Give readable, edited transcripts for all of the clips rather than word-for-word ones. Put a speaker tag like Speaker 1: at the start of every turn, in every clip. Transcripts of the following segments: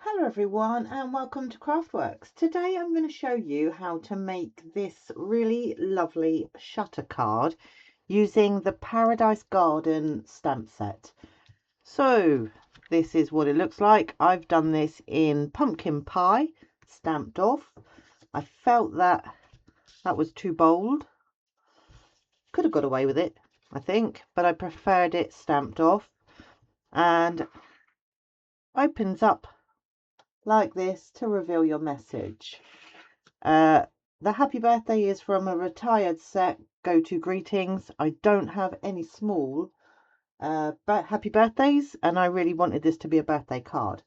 Speaker 1: Hello everyone and welcome to Craftworks. Today I'm going to show you how to make this really lovely shutter card using the Paradise Garden stamp set. So this is what it looks like. I've done this in pumpkin pie, stamped off. I felt that was too bold. Could have got away with it, I think, but I preferred it stamped off, and opens up like this to reveal your message. The happy birthday is from a retired set, Go To Greetings. I don't have any small happy birthdays, and I really wanted this to be a birthday card.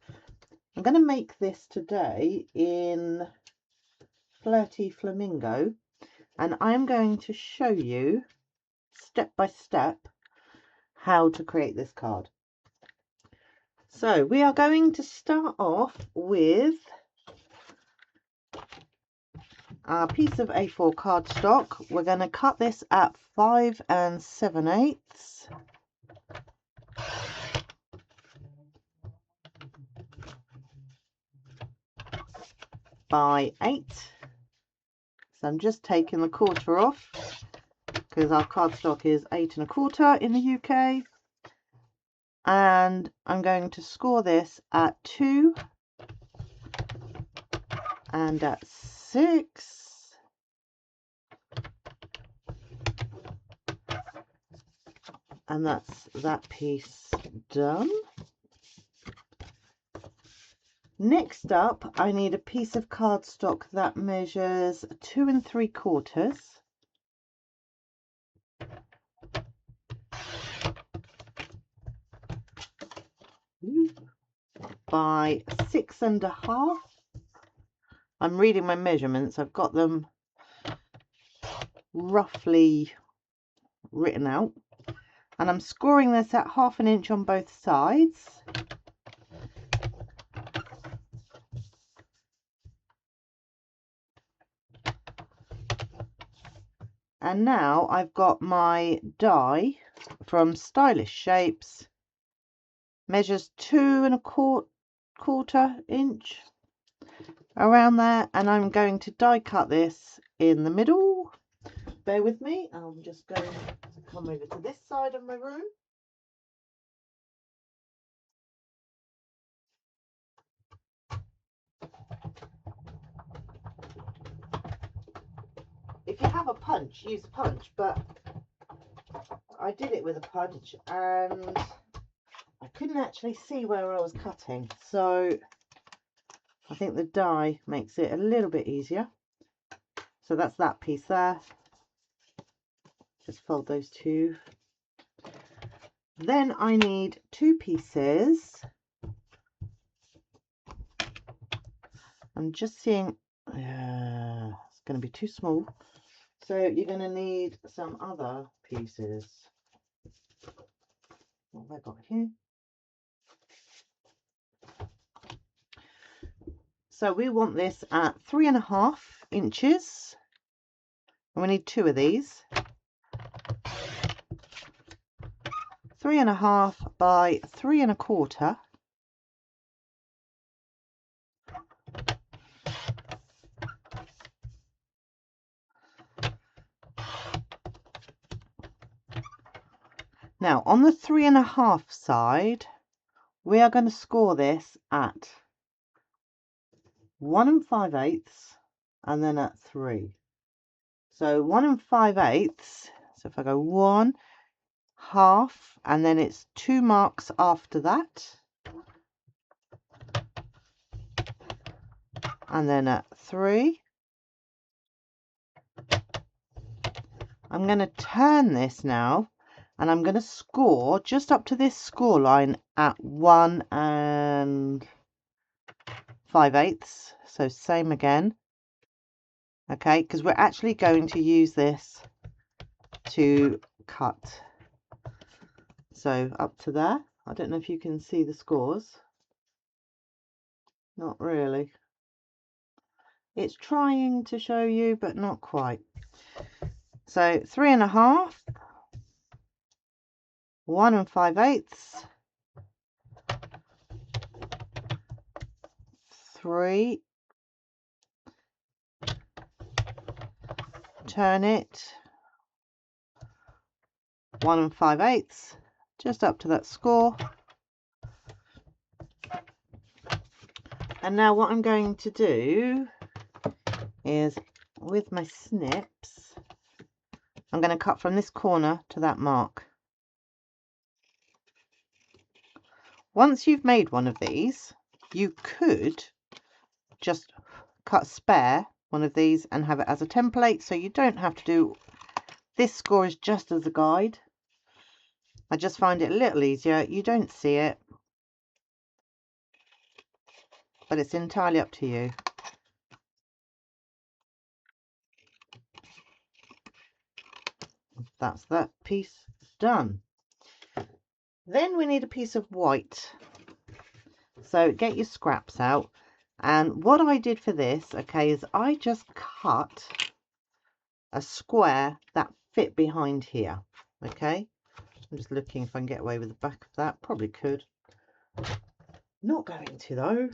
Speaker 1: I'm going to make this today in Flirty Flamingo, and I'm going to show you step by step how to create this card. So we are going to start off with our piece of A4 cardstock. We're going to cut this at 5 7/8 by 8. So I'm just taking the quarter off because our cardstock is 8 1/4 in the UK, and I'm going to score this at 2 and at 6 and that's that piece done. Next up, I need a piece of cardstock that measures 2 3/4 by 6 1/2. I'm reading my measurements. I've got them roughly written out, and I'm scoring this at 1/2 inch on both sides. And now I've got my die from Stylish Shapes, measures 2 1/4 inch, around there, and I'm going to die cut this in the middle. Bear with me, I'm just going to come over to this side of my room. If you have a punch, use a punch, but I did it with a punch and I couldn't actually see where I was cutting, so I think the die makes it a little bit easier. So that's that piece there. Just fold those two. Then I need 2 pieces. I'm just seeing it's going to be too small, so you're going to need some other pieces. What have I got here? So we want this at 3 1/2 inches, and we need 2 of these. 3 1/2 by 3 1/4. Now on the 3 1/2 side, we are going to score this at 1 5/8 and then at 3. So 1 5/8. So if I go 1 1/2 and then it's 2 marks after that, and then at 3. I'm going to turn this now, and I'm going to score just up to this score line at 1 5/8. So same again. Okay, because we're actually going to use this to cut. So up to there. I don't know if you can see the scores. Not really. It's trying to show you, but not quite. So 3 1/2, 1 5/8, 3, turn it 1 5/8, just up to that score. And now what I'm going to do is, with my snips, I'm going to cut from this corner to that mark. Once you've made one of these, you could just cut spare one of these and have it as a template, so you don't have to do this score. Is just as a guide. I just find it a little easier. You don't see it, but it's entirely up to you. That's that piece done. Then we need a piece of white. So get your scraps out. And what I did for this, okay, is I just cut a square that fit behind here. Okay, I'm just looking if I can get away with the back of that. Probably could. Not going to though.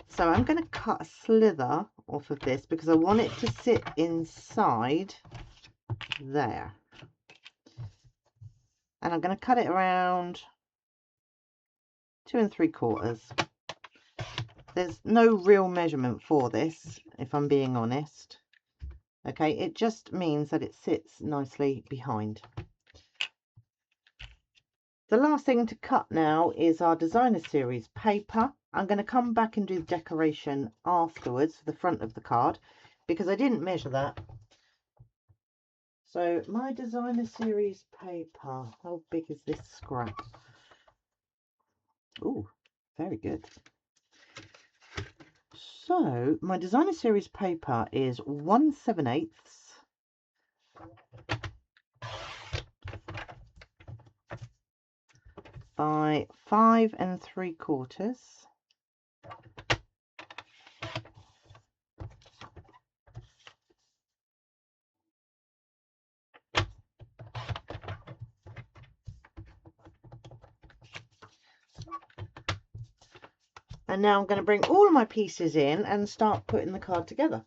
Speaker 1: So I'm going to cut a slither off of this because I want it to sit inside there. And I'm going to cut it around 2 3/4. There's no real measurement for this, if I'm being honest. Okay, it just means that it sits nicely behind. The last thing to cut now is our designer series paper. I'm going to come back and do the decoration afterwards for the front of the card because I didn't measure that. So my designer series paper, how big is this scrap? Oh, very good. So my designer series paper is 1 7/8 by 5 3/4. And now I'm going to bring all of my pieces in and start putting the card together.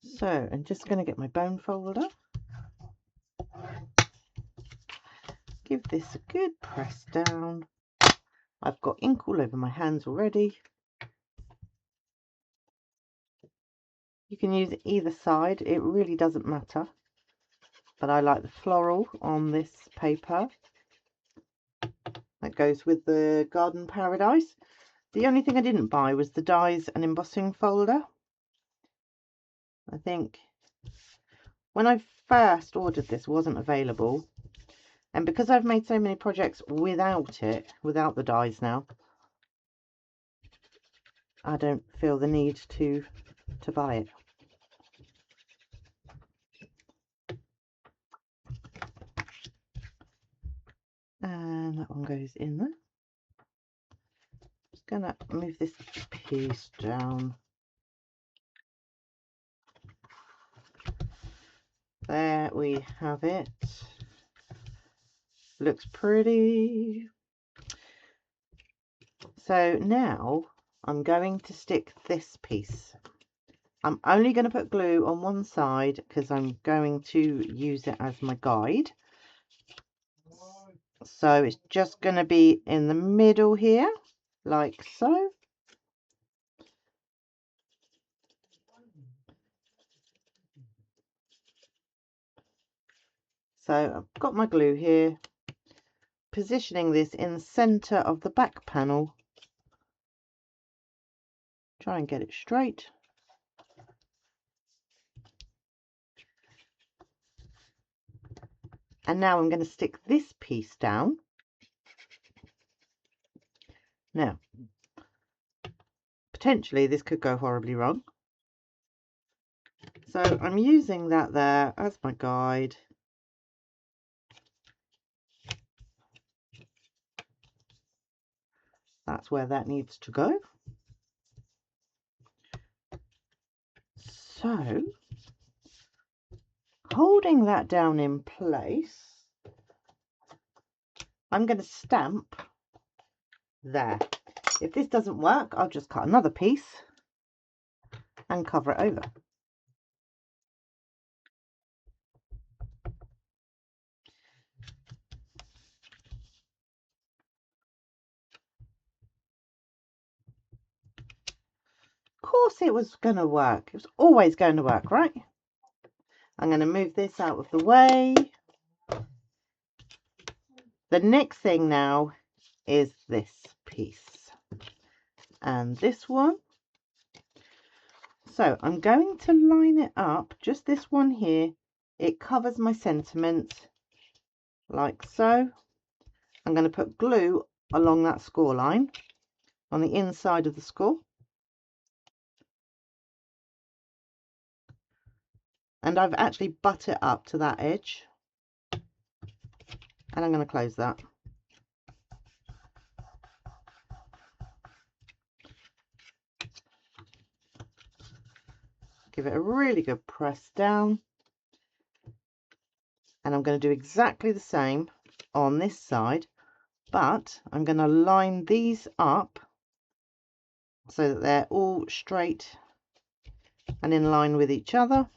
Speaker 1: So I'm just going to get my bone folder. Give this a good press down. I've got ink all over my hands already. You can use either side, it really doesn't matter. But I like the floral on this paper. That goes with the Garden Paradise. The only thing I didn't buy was the dies and embossing folder. I think when I first ordered this, it wasn't available. And because I've made so many projects without it, without the dies now, I don't feel the need to buy it. And that one goes in there. Just gonna move this piece down. There we have it. Looks pretty. So now I'm going to stick this piece. I'm only going to put glue on one side because I'm going to use it as my guide. So it's just going to be in the middle here, like so. So I've got my glue here, positioning this in the center of the back panel. Try and get it straight. And now I'm going to stick this piece down. Now, potentially this could go horribly wrong. So I'm using that there as my guide. That's where that needs to go. So, holding that down in place, I'm going to stamp There. If this doesn't work, I'll just cut another piece and cover it over. Of course it was going to work. It was always going to work, right? I'm going to move this out of the way. The next thing now is this piece and this one. So I'm going to line it up, just this one here. It covers my sentiments like so. I'm going to put glue along that score line on the inside of the score. And I've actually butt it up to that edge. And I'm going to close that. Give it a really good press down. And I'm going to do exactly the same on this side, but I'm going to line these up so that they're all straight and in line with each other.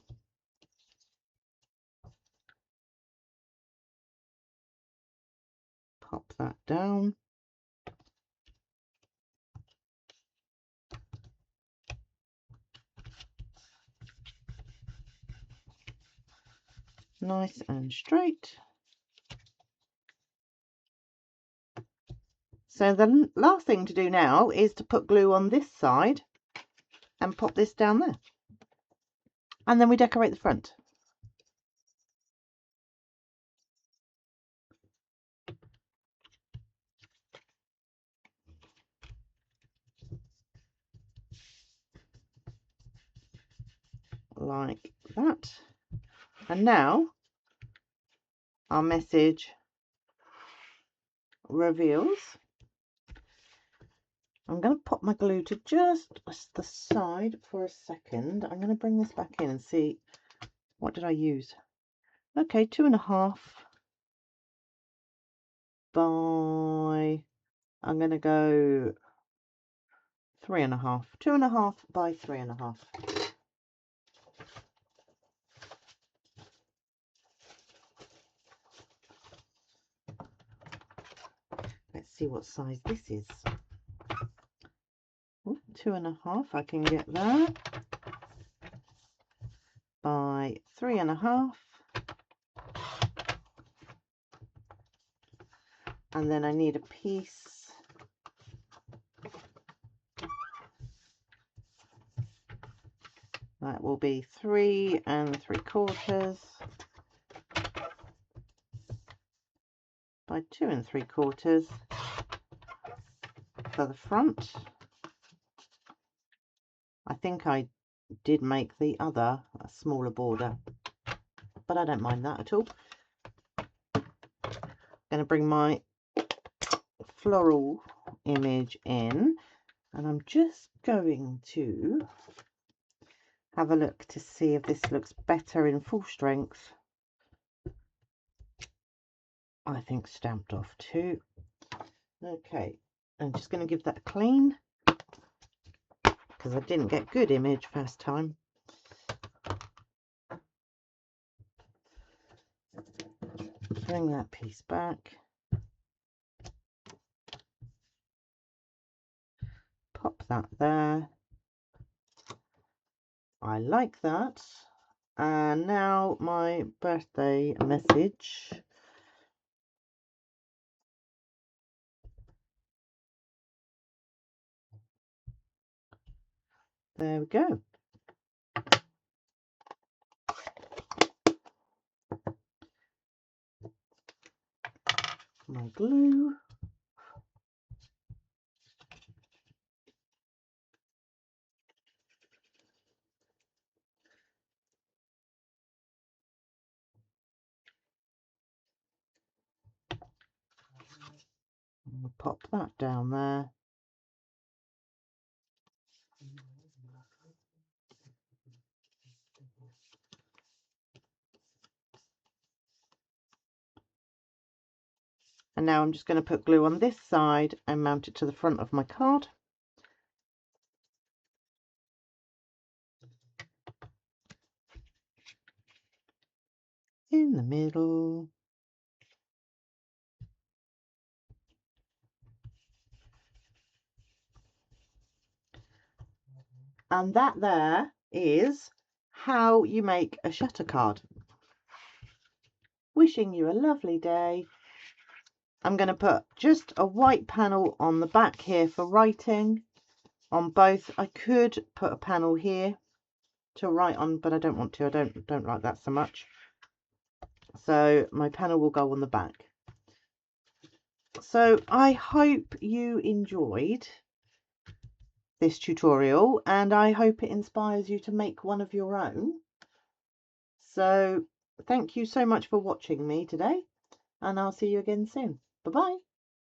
Speaker 1: Pop that down. Nice and straight. So the last thing to do now is to put glue on this side and pop this down there. And then we decorate the front. Like that. And now our message reveals. I'm going to pop my glue to just the side for a second. I'm going to bring this back in and see, what did I use? Okay, 2.5 by, I'm going to go 3.5. 2.5 by 3.5. Let's see what size this is. Ooh, 2.5, I can get that. By 3.5. And then I need a piece that will be 3 3/4 by 2 3/4 for the front. I think I did make the other a smaller border, but I don't mind that at all. I'm going to bring my floral image in, and I'm just going to have a look to see if this looks better in full strength. I think Stamped Off too. Okay, I'm just going to give that a clean because I didn't get good image first time. Bring that piece back. Pop that there. I like that. And now my birthday message. There we go. My glue. I'll pop that down there. And now I'm just going to put glue on this side and mount it to the front of my card. In the middle. And that there is how you make a shutter card. Wishing you a lovely day. I'm going to put just a white panel on the back here for writing on both. I could put a panel here to write on, but I don't want to. I don't like that so much. So my panel will go on the back. So I hope you enjoyed this tutorial, and I hope it inspires you to make one of your own. So thank you so much for watching me today, and I'll see you again soon. Bye bye.